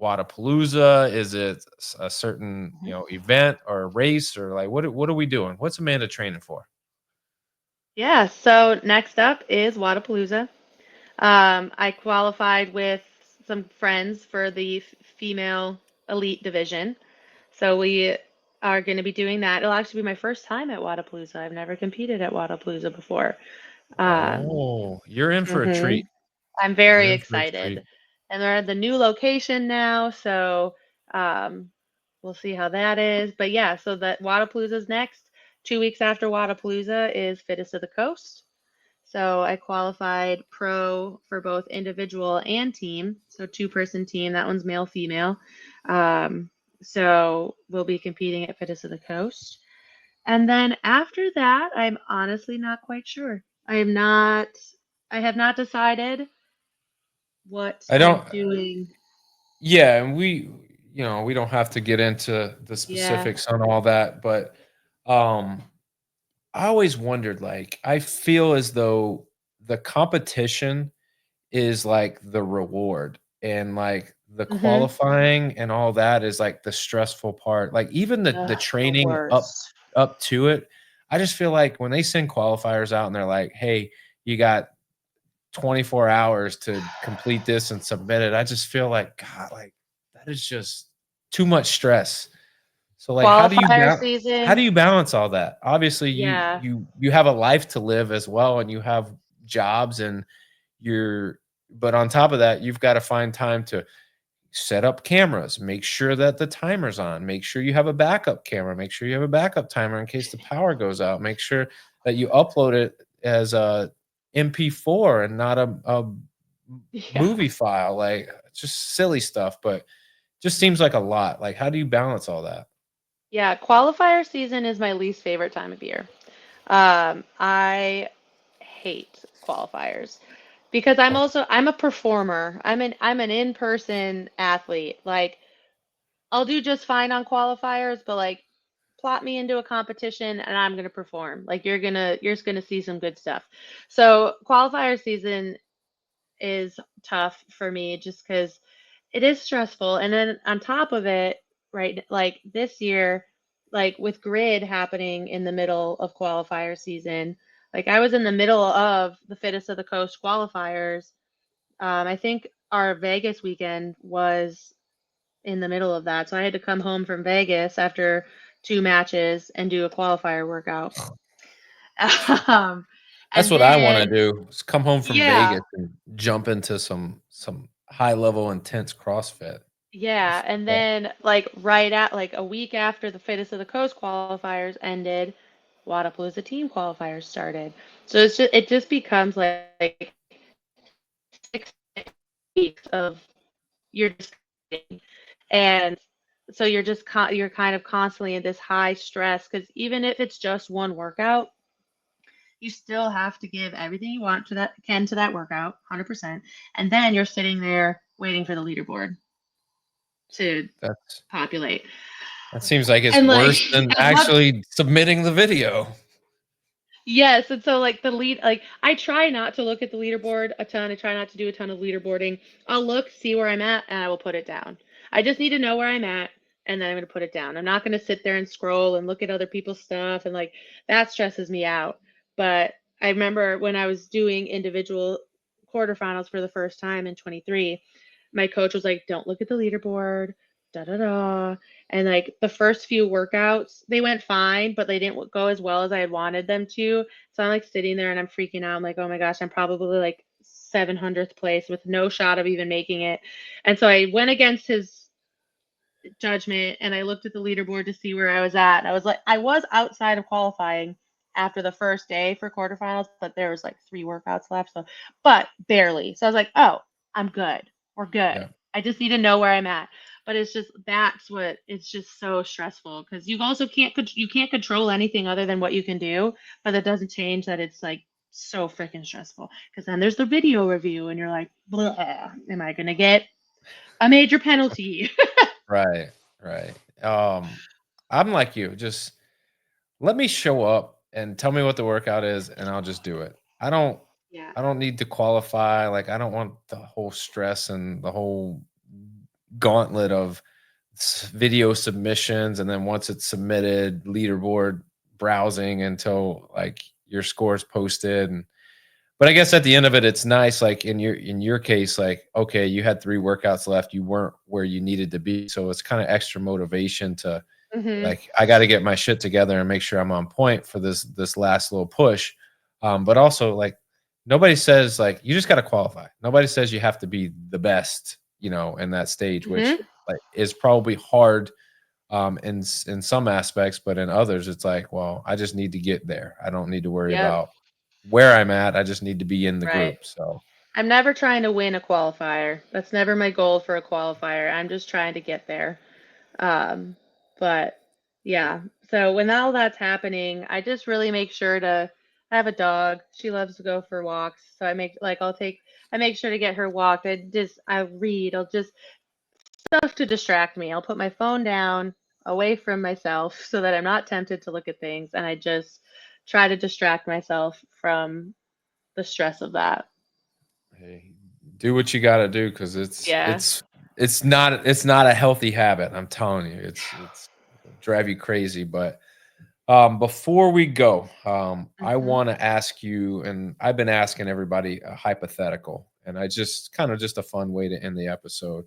Wadapalooza? Is it a certain event or a race, or like what are we doing? What's Amanda training for? Yeah, so next up is Wadapalooza. I qualified with some friends for the female elite division. So we are going to be doing that. It'll actually be my first time at Wadapalooza. I've never competed at Wadapalooza before. Oh, you're in for a treat. I'm You're very in for a treat. excited. And they're at the new location now, so we'll see how that is. But yeah, so that Wadapalooza's next. 2 weeks after Wadapalooza is Fittest of the Coast. So I qualified pro for both individual and team. So 2-person team. That one's male, female. So we'll be competing at Fittest of the Coast. And then after that, I'm honestly not quite sure. I have not decided what I'm doing. Yeah, and we don't have to get into the specifics on all that, but I always wondered, like, I feel as though the competition is like the reward, and like the qualifying and all that is like the stressful part. Like even the training up to it, I just feel like when they send qualifiers out and they're like, "Hey, you got 24 hours to complete this and submit it," I just feel like, God, like that is just too much stress. So like how do you balance all that? Obviously you have a life to live as well, and you have jobs, and but on top of that, you've got to find time to set up cameras, make sure that the timer's on, make sure you have a backup camera, make sure you have a backup timer in case the power goes out, make sure that you upload it as a MP4 and not a movie file. Like just silly stuff, but just seems like a lot. Like how do you balance all that? Yeah, qualifier season is my least favorite time of year. I hate qualifiers because I'm a performer. I'm an in-person athlete. Like I'll do just fine on qualifiers, but like plot me into a competition and I'm gonna perform. Like you're just gonna see some good stuff. So qualifier season is tough for me just because it is stressful. And then on top of it, right, like this year, like with grid happening in the middle of qualifier season, like I was in the middle of the Fittest of the Coast qualifiers. I think our Vegas weekend was in the middle of that. So I had to come home from Vegas after 2 matches and do a qualifier workout. That's what I want to do. Is come home from Yeah. Vegas and jump into some high level intense CrossFit. Yeah, and then like right at like a week after the Fittest of the Coast qualifiers ended, Wadapalooza team qualifiers started. So it just becomes like 6 weeks of you're just and so you're kind of constantly in this high stress because even if it's just one workout, you still have to give everything you want to that workout, 100%, and then you're sitting there waiting for the leaderboard to populate. That seems like it's worse than actually submitting the video. Yes, and so like I try not to look at the leaderboard a ton. I try not to do a ton of leaderboarding. I'll look, see where I'm at, and I will put it down. I just need to know where I'm at, and then I'm going to put it down. I'm not going to sit there and scroll and look at other people's stuff, and like that stresses me out. But I remember when I was doing individual quarterfinals for the first time in 23, my coach was like, "Don't look at the leaderboard, da da da." And like the first few workouts, they went fine, but they didn't go as well as I had wanted them to. So I'm like sitting there and I'm freaking out. I'm like, oh my gosh, I'm probably like 700th place with no shot of even making it. And so I went against his judgment and I looked at the leaderboard to see where I was at. And I was like, I was outside of qualifying after the first day for quarterfinals, but there was like 3 workouts left. So, but barely. So I was like, oh, I'm good. We're good. Yeah. I just need to know where I'm at. But it's just it's just so stressful because you also can't control anything other than what you can do. But that doesn't change that it's like so freaking stressful because then there's the video review and you're like, am I gonna get a major penalty? Right. I'm like you. Just let me show up and tell me what the workout is, and I'll just do it. I don't Yeah. I don't need to qualify. Like, I don't want the whole stress and the whole gauntlet of video submissions. And then once it's submitted, leaderboard browsing until like your score's posted. And, but I guess at the end of it, it's nice. Like in your case, like, okay, you had 3 workouts left. You weren't where you needed to be. So it's kind of extra motivation to Hmm. like, I got to get my shit together and make sure I'm on point for this last little push. But also, like, nobody says like you just got to qualify. Nobody says you have to be the best, in that stage, which Hmm. like is probably hard in some aspects, but in others, it's like, well, I just need to get there. I don't need to worry Yep. about where I'm at. I just need to be in the Right. group. So I'm never trying to win a qualifier. That's never my goal for a qualifier. I'm just trying to get there. Um, but yeah, so when all that's happening, I just really make sure to I have a dog. She loves to go for walks. So I make sure to get her walked. I read. I'll just stuff to distract me. I'll put my phone down away from myself so that I'm not tempted to look at things. And I just try to distract myself from the stress of that. hey, do what you got to do because it's Yeah. it's it's not a healthy habit. I'm telling you, it's drive you crazy. But before we go, I Hmm. want to ask you, and I've been asking everybody a hypothetical, and I just kind of just a fun way to end the episode.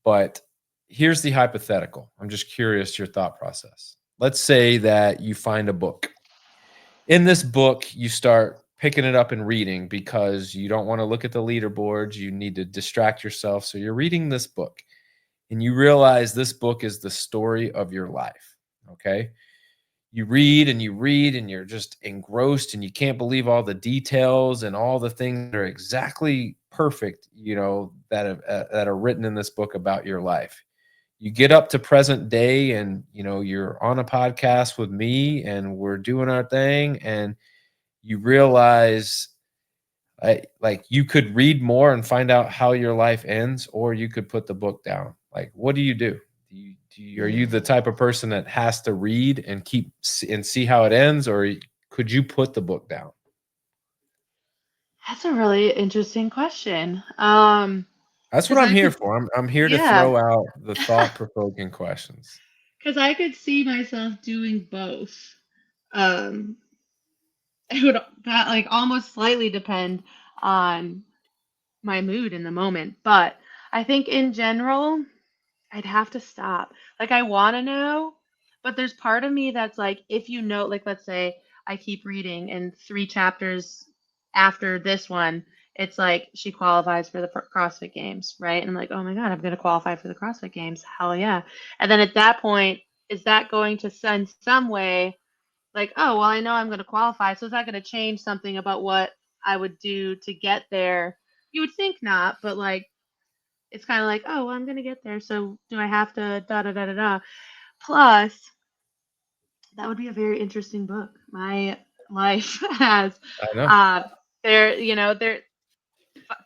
But here's the hypothetical. I'm just curious your thought process. Let's say that you find a book. In this book, you start picking it up and reading because you don't want to look at the leaderboards. You need to distract yourself. So you're reading this book and you realize this book is the story of your life. Okay. You read and you're just engrossed and you can't believe all the details and all the things that are exactly perfect, that are written in this book about your life. You get up to present day and, you're on a podcast with me and we're doing our thing and you realize like you could read more and find out how your life ends, or you could put the book down. Like, what do you do? Are you the type of person that has to read and and see how it ends, or could you put the book down? That's a really interesting question. That's what Because I'm I here could, for. I'm here to yeah, throw out the thought provoking questions. because I could see myself doing both. Um, it would that like almost slightly depend on my mood in the moment, but I think in general, I'd have to stop. Like I want to know, but there's part of me that's like, if you know, like let's say I keep reading and 3 chapters after this one, it's like she qualifies for the CrossFit Games, right? And I'm like, oh my God, I'm going to qualify for the CrossFit Games. Hell yeah. And then at that point, is that going to send some way like, oh, well, I know I'm going to qualify. So is that going to change something about what I would do to get there? You would think not, but like, it's kind of like, oh, well, I'm going to get there. So do I have to da da da da da? Plus, that would be a very interesting book. My life has, I know. uh, there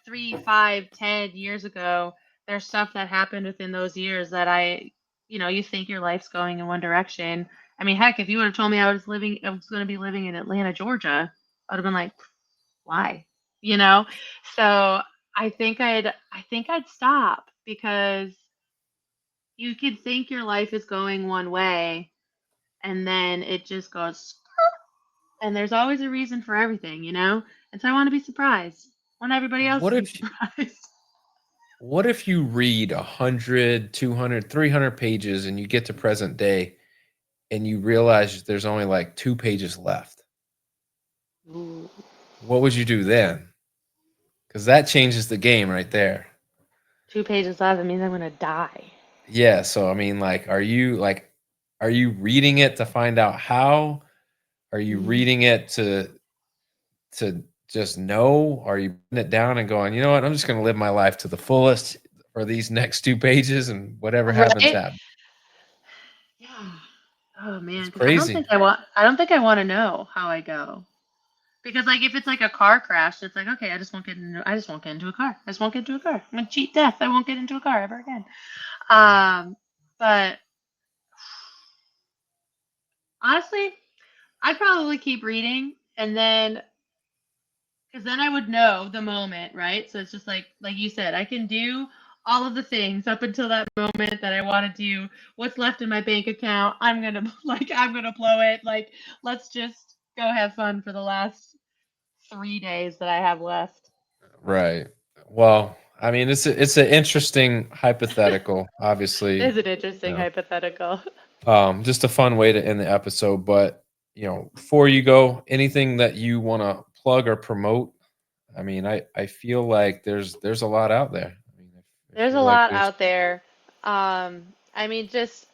3, 5, 10 years ago. There's stuff that happened within those years that you think your life's going in one direction. I mean, heck, if you would have told me I was going to be living in Atlanta, Georgia, I would have been like, why? You know? So I think I'd stop because you could think your life is going one way and then it just goes and there's always a reason for everything. And so I want to be surprised. I want everybody else What to be if surprised. what if you read 100, 200, 300 pages and you get to present day and you realize there's only like 2 pages left? Ooh, What would you do then? Because that changes the game right there. 2 pages left. It means I'm gonna die. Yeah. So I mean, are you reading it to find out how? Are you Mm. reading it to just know? Are you putting it down and going, you know what? I'm just going to live my life to the fullest for these next 2 pages, and whatever happens, Right? happens. Yeah. Oh man, It's because I don't crazy. think I want. I don't think I want to know how I go. Because like if it's like a car crash, it's like okay, I just won't get into a car. I just won't get into a car. I'm gonna cheat death. I won't get into a car ever again. But honestly, I'd probably keep reading, and then Because then I would know the moment, right? So it's just like you said, I can do all of the things up until that moment that I want to do. What's left in my bank account? I'm gonna blow it. Like, let's just go have fun for the last 3 days that I have left. Right. Well, I mean, it's an interesting hypothetical, obviously. It is an interesting hypothetical. Just a fun way to end the episode. But before you go, anything that you want to plug or promote? I mean, I feel like there's a lot out there. I mean, I There's a feel like lot out there. I mean, just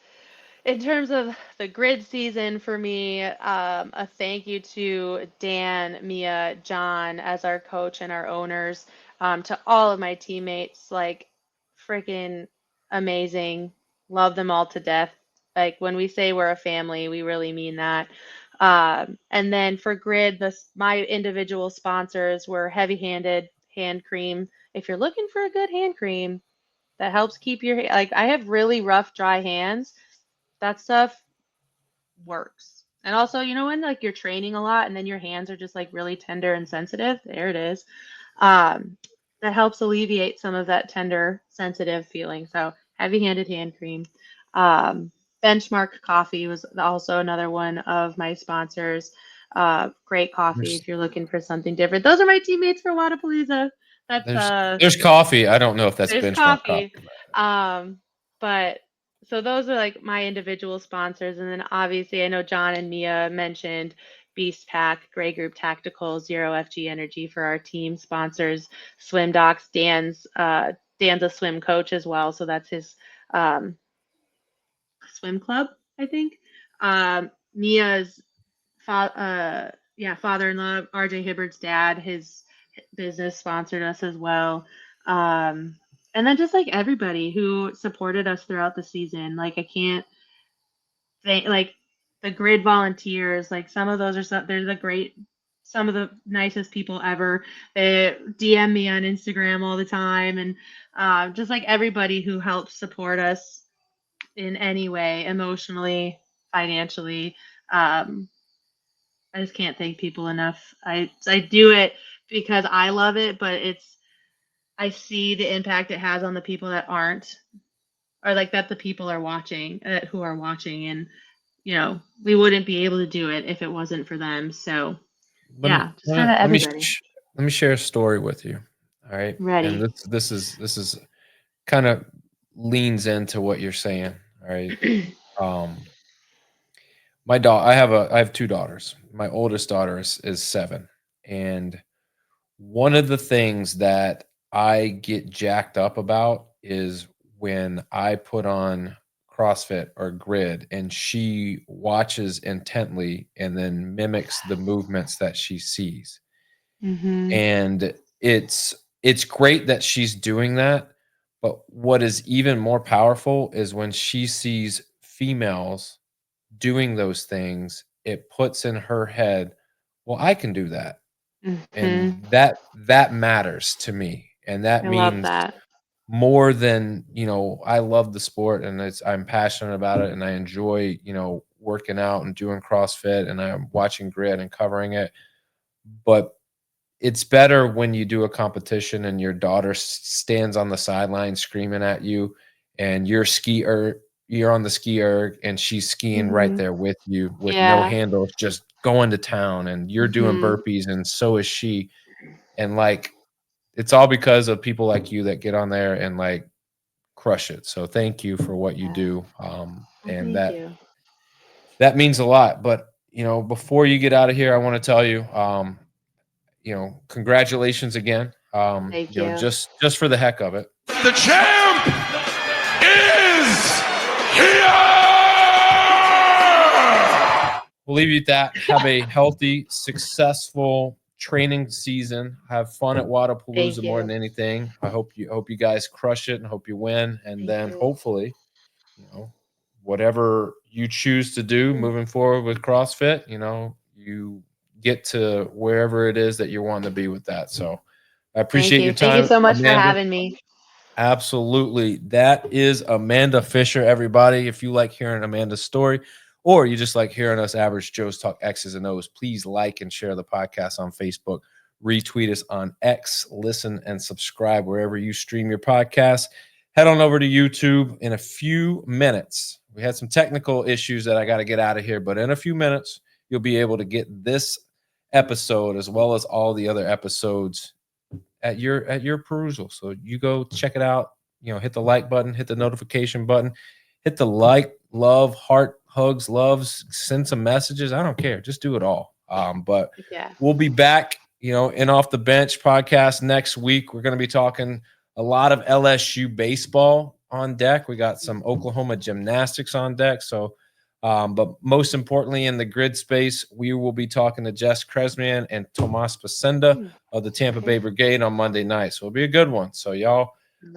in terms of the grid season for me, a thank you to Dan, Mia, John as our coach and our owners, to all of my teammates, like freaking amazing. Love them all to death. Like when we say we're a family, we really mean that. And then for grid, my individual sponsors were Heavy Handed Hand Cream. If you're looking for a good hand cream that helps keep your like, I have really rough, dry hands. That stuff works. And also, when like you're training a lot and then your hands are just like really tender and sensitive, there it is. That helps alleviate some of that tender, sensitive feeling. So heavy-handed hand cream. Benchmark Coffee was also another one of my sponsors. Great coffee if you're looking for something different. Those are my teammates for Wadapalooza. There's coffee. I don't know if that's There's benchmark coffee. coffee. But so those are like my individual sponsors. And then obviously I know John and Mia mentioned Beast Pack, Grey Group Tactical, Zero FG Energy for our team sponsors, Swim Docs. Dan's a swim coach as well. So that's his swim club, I think. Mia's father-in-law, RJ Hibbard's dad, his business sponsored us as well. And then just like everybody who supported us throughout the season, like I can't think like the grid volunteers, like some of those are some of the nicest people ever. They DM me on Instagram all the time, and just like everybody who helps support us in any way, emotionally, financially. I just can't thank people enough. I do it because I love it, but I see the impact it has on the people that aren't, or like that the people are watching, who are watching, and we wouldn't be able to do it if it wasn't for them. So just kind of everybody. Let me share a story with you. All right. Ready. And this is kind of leans into what you're saying. All right. I have two daughters. My oldest daughter is 7. And one of the things that I get jacked up about is when I put on CrossFit or grid and she watches intently and then mimics the movements that she sees. Mm-hmm. And it's great that she's doing that. But what is even more powerful is when she sees females doing those things, it puts in her head, well, I can do that. Mm-hmm. And that matters to me. And that means more than, I love the sport and I'm passionate about it and I enjoy, working out and doing CrossFit and I'm watching grid and covering it. But it's better when you do a competition and your daughter stands on the sideline screaming at you and you're on the ski erg and she's skiing right there with you with no handles, just going to town, and you're doing burpees and so is she. And like, it's all because of people like you that get on there and like crush it. So thank you for what you do. And that means a lot. But, before you get out of here, I want to tell you, congratulations again. Thank you. Just for the heck of it. The champ is here! We'll leave you at that. Have a healthy, successful training season. Have fun at Wadapalooza more than anything. I hope you guys crush it and hope you win. And then hopefully, whatever you choose to do moving forward with CrossFit, you get to wherever it is that you're wanting to be with that. So I appreciate your time. Thank you so much, Amanda, for having me. Absolutely. That is Amanda Fischer, everybody. If you like hearing Amanda's story or you just like hearing us average Joes talk X's and O's, please like and share the podcast on Facebook. retweet us on X, listen and subscribe wherever you stream your podcast. Head on over to YouTube in a few minutes. We had some technical issues that I got to get out of here, but in a few minutes, you'll be able to get this episode as well as all the other episodes at your perusal. So you go check it out, hit the like button, hit the notification button, hit the like, love, heart, hugs, loves, send some messages. I don't care. Just do it all. But we'll be back, in Off the Bench podcast next week. We're going to be talking a lot of LSU baseball on deck. We got some Oklahoma gymnastics on deck. So, but most importantly, in the grid space, we will be talking to Jess Kresman and Tomas Pacenda of the Tampa Bay Brigade on Monday night. So it'll be a good one. So y'all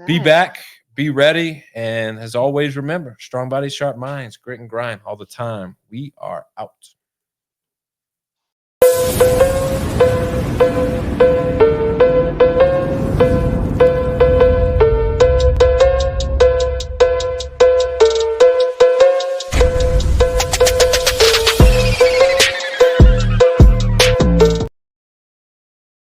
be back, be ready. And as always, remember, strong bodies, sharp minds, grit and grind all the time. We are out.